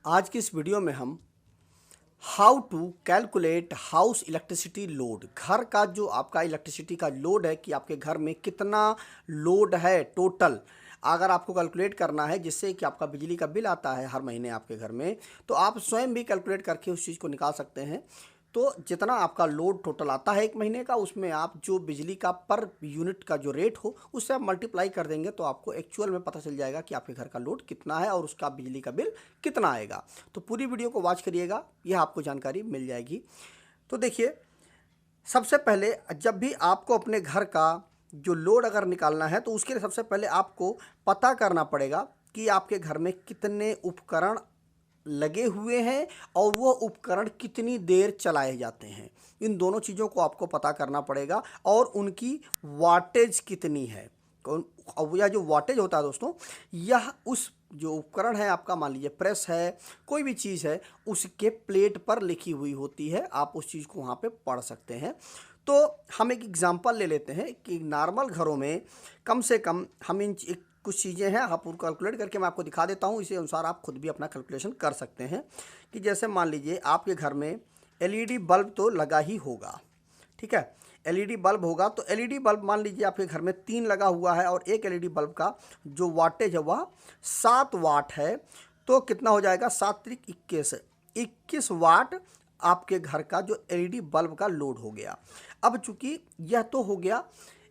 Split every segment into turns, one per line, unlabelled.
आज की इस वीडियो में हम how to calculate house electricity load, घर का जो आपका इलेक्ट्रिसिटी का लोड है कि आपके घर में कितना लोड है टोटल, अगर आपको कैलकुलेट करना है जिससे कि आपका बिजली का बिल आता है हर महीने आपके घर में, तो आप स्वयं भी कैलकुलेट करके उस चीज़ को निकाल सकते हैं। तो जितना आपका लोड टोटल आता है एक महीने का, उसमें आप जो बिजली का पर यूनिट का जो रेट हो उससे आप मल्टीप्लाई कर देंगे तो आपको एक्चुअल में पता चल जाएगा कि आपके घर का लोड कितना है और उसका बिजली का बिल कितना आएगा। तो पूरी वीडियो को वॉच करिएगा, यह आपको जानकारी मिल जाएगी। तो देखिए, सबसे पहले जब भी आपको अपने घर का जो लोड अगर निकालना है तो उसके लिए सबसे पहले आपको पता करना पड़ेगा कि आपके घर में कितने उपकरण लगे हुए हैं और वो उपकरण कितनी देर चलाए जाते हैं। इन दोनों चीज़ों को आपको पता करना पड़ेगा और उनकी वाटेज कितनी है। और यह जो वाटेज होता है दोस्तों, यह उस जो उपकरण है आपका, मान लीजिए प्रेस है, कोई भी चीज़ है, उसके प्लेट पर लिखी हुई होती है। आप उस चीज़ को वहाँ पे पढ़ सकते हैं। तो हम एक एग्जांपल ले लेते हैं कि नॉर्मल घरों में कम से कम हम कुछ चीज़ें हैं, आप कैलकुलेट करके मैं आपको दिखा देता हूँ। इसी अनुसार आप खुद भी अपना कैलकुलेशन कर सकते हैं कि जैसे मान लीजिए आपके घर में एलईडी बल्ब तो लगा ही होगा, ठीक है। एलईडी बल्ब होगा तो एलईडी बल्ब मान लीजिए आपके घर में 3 लगा हुआ है और एक एलईडी बल्ब का जो वाटेज है वह 7 वाट है। तो कितना हो जाएगा, 7 त्रिक 21 वाट आपके घर का जो एलईडी बल्ब का लोड हो गया। अब चूंकि यह तो हो गया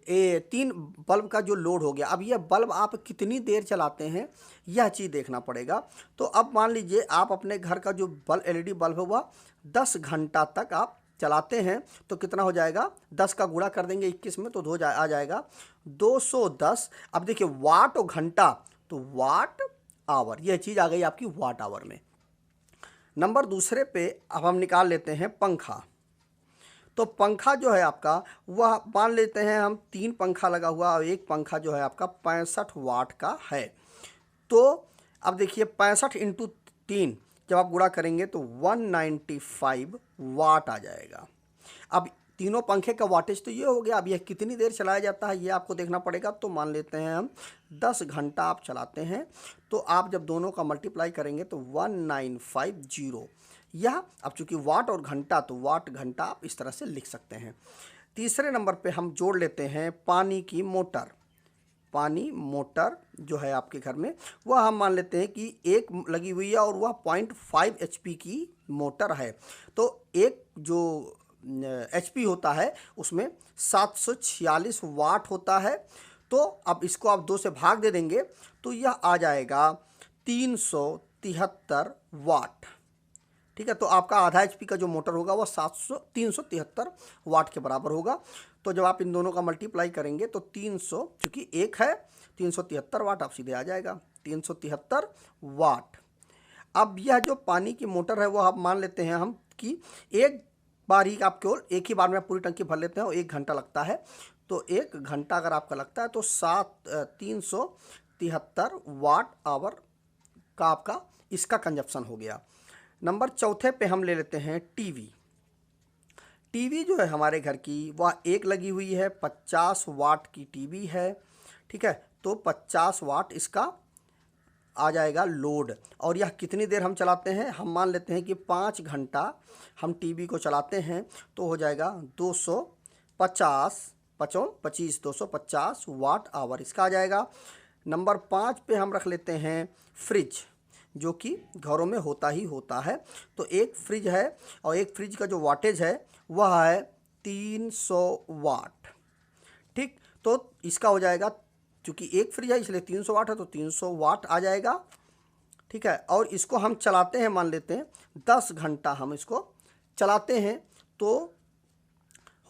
3 बल्ब का जो लोड हो गया, अब यह बल्ब आप कितनी देर चलाते हैं यह चीज़ देखना पड़ेगा। तो अब मान लीजिए आप अपने घर का जो एलईडी बल्ब है वह 10 घंटा तक आप चलाते हैं, तो कितना हो जाएगा, 10 का गुणा कर देंगे 21 में तो आ जाएगा 210। अब देखिए वाट और घंटा, तो वाट आवर, यह चीज़ आ गई आपकी वाट आवर में। नंबर दूसरे पे अब हम निकाल लेते हैं पंखा। तो पंखा जो है आपका वह मान लेते हैं हम 3 पंखा लगा हुआ और एक पंखा जो है आपका 65 वाट का है। तो अब देखिए 65 इंटू 3 जब आप गुणा करेंगे तो 195 वाट आ जाएगा। अब तीनों पंखे का वाटेज तो ये हो गया। अब यह कितनी देर चलाया जाता है ये आपको देखना पड़ेगा। तो मान लेते हैं हम 10 घंटा आप चलाते हैं, तो आप जब दोनों का मल्टीप्लाई करेंगे तो 1950 यह, अब चूंकि वाट और घंटा तो वाट घंटा आप इस तरह से लिख सकते हैं। तीसरे नंबर पे हम जोड़ लेते हैं पानी की मोटर। पानी मोटर जो है आपके घर में वह हम मान लेते हैं कि एक लगी हुई है और वह 0.5 HP की मोटर है। तो एक जो HP होता है उसमें 746 वाट होता है। तो अब इसको आप 2 से भाग दे देंगे तो यह आ जाएगा 373 वाट, ठीक है। तो आपका आधा HP का जो मोटर होगा वह 373 वाट के बराबर होगा। तो जब आप इन दोनों का मल्टीप्लाई करेंगे तो 300, चूँकि एक है 373 वाट, आप सीधे आ जाएगा 373 वाट। अब यह जो पानी की मोटर है वो आप मान लेते हैं हम कि एक बार ही आप केवल एक ही बार में पूरी टंकी भर लेते हैं और 1 घंटा लगता है। तो 1 घंटा अगर आपका लगता है तो 373 वाट आवर का आपका इसका कंजप्शन हो गया। नंबर चौथे पे हम ले लेते हैं टीवी। टीवी जो है हमारे घर की वह एक लगी हुई है, 50 वाट की टीवी है, ठीक है। तो 50 वाट इसका आ जाएगा लोड। और यह कितनी देर हम चलाते हैं, हम मान लेते हैं कि 5 घंटा हम टीवी को चलाते हैं, तो हो जाएगा 250 25 250 वाट आवर इसका आ जाएगा। नंबर 5 पे हम रख लेते हैं फ्रिज, जो कि घरों में होता ही होता है। तो एक फ्रिज है और एक फ्रिज का जो वाटेज है वह है 300 वाट, ठीक। तो इसका हो जाएगा, क्योंकि एक फ्रिज है इसलिए 300 वाट है तो 300 वाट आ जाएगा, ठीक है। और इसको हम चलाते हैं, मान लेते हैं 10 घंटा हम इसको चलाते हैं, तो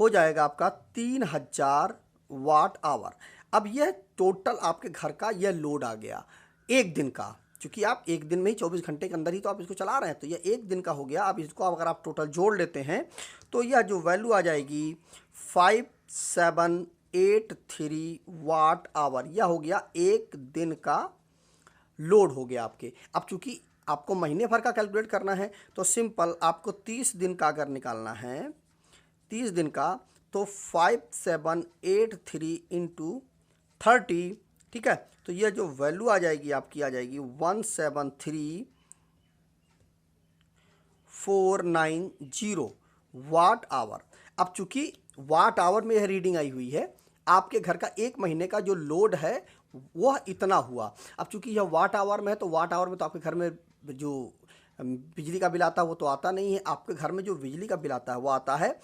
हो जाएगा आपका 3000 वाट आवर। अब यह टोटल आपके घर का यह लोड आ गया एक दिन का, क्योंकि आप एक दिन में ही 24 घंटे के अंदर ही तो आप इसको चला रहे हैं, तो यह एक दिन का हो गया। अब इसको अगर आप टोटल जोड़ लेते हैं तो यह जो वैल्यू आ जाएगी 5783 वाट आवर, यह हो गया एक दिन का लोड हो गया आपके। अब चूंकि आपको महीने भर का कैलकुलेट करना है तो सिंपल आपको 30 दिन का अगर निकालना है, 30 दिन का, तो 5783 इंटू 30, ठीक है। तो ये जो वैल्यू आ जाएगी आपकी आ जाएगी 173 490 वाट आवर। अब चूंकि वाट आवर में यह रीडिंग आई हुई है, आपके घर का एक महीने का जो लोड है वह इतना हुआ। अब चूंकि यह वाट आवर में है तो वाट आवर में तो आपके घर में जो बिजली का बिल आता है वो तो आता नहीं है। आपके घर में जो बिजली का बिल आता है वो आता है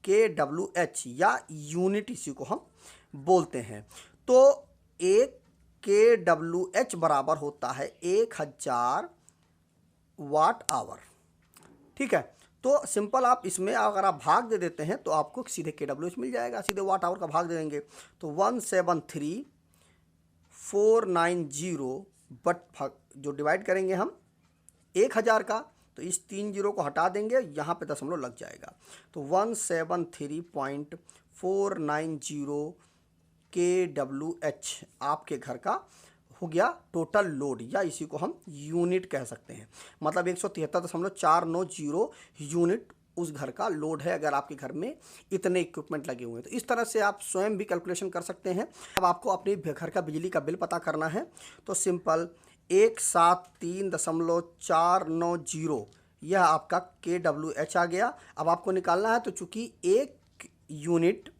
KWH या यूनिट, इसी को हम बोलते हैं। तो एक KWH बराबर होता है 1000 वाट आवर। ठीक है, तो सिंपल आप इसमें अगर आप भाग दे देते हैं तो आपको सीधे KWH मिल जाएगा, सीधे वाट आवर का भाग दे देंगे तो 173,490 बट जो डिवाइड करेंगे हम 1000 का, तो इस 3 जीरो को हटा देंगे, यहाँ पे दशमलव लग जाएगा तो 173.490 KWH आपके घर का हो गया टोटल लोड, या इसी को हम यूनिट कह सकते हैं। मतलब 173.490 यूनिट उस घर का लोड है, अगर आपके घर में इतने इक्विपमेंट लगे हुए हैं। तो इस तरह से आप स्वयं भी कैलकुलेशन कर सकते हैं। अब आपको अपने घर का बिजली का बिल पता करना है तो सिंपल 173.490 यह आपका KWH आ गया। अब आपको निकालना है, तो चूंकि एक यूनिट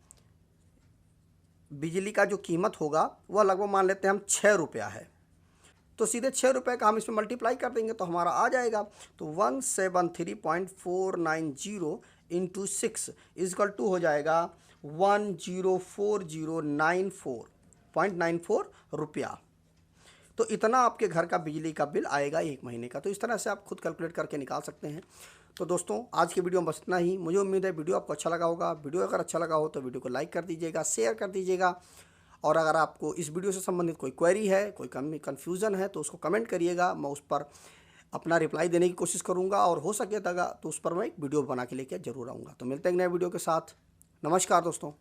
बिजली का जो कीमत होगा वह लगभग मान लेते हैं हम 6 रुपया है, तो सीधे 6 रुपये का हम इसमें मल्टीप्लाई कर देंगे तो हमारा आ जाएगा। तो 173.490 इंटू 6 इजकल टू हो जाएगा 104094.94 रुपया। तो इतना आपके घर का बिजली का बिल आएगा एक महीने का। तो इस तरह से आप खुद कैलकुलेट करके निकाल सकते हैं। तो दोस्तों आज की वीडियो में बस इतना ही। मुझे उम्मीद है वीडियो आपको अच्छा लगा होगा। वीडियो अगर अच्छा लगा हो तो वीडियो को लाइक कर दीजिएगा, शेयर कर दीजिएगा, और अगर आपको इस वीडियो से संबंधित कोई क्वेरी है, कोई कन्फ्यूज़न है तो उसको कमेंट करिएगा, मैं उस पर अपना रिप्लाई देने की कोशिश करूँगा, और हो सके तो उस पर मैं एक वीडियो बना के लेके ज़रूर आऊँगा। तो मिलते हैं नए वीडियो के साथ। नमस्कार दोस्तों।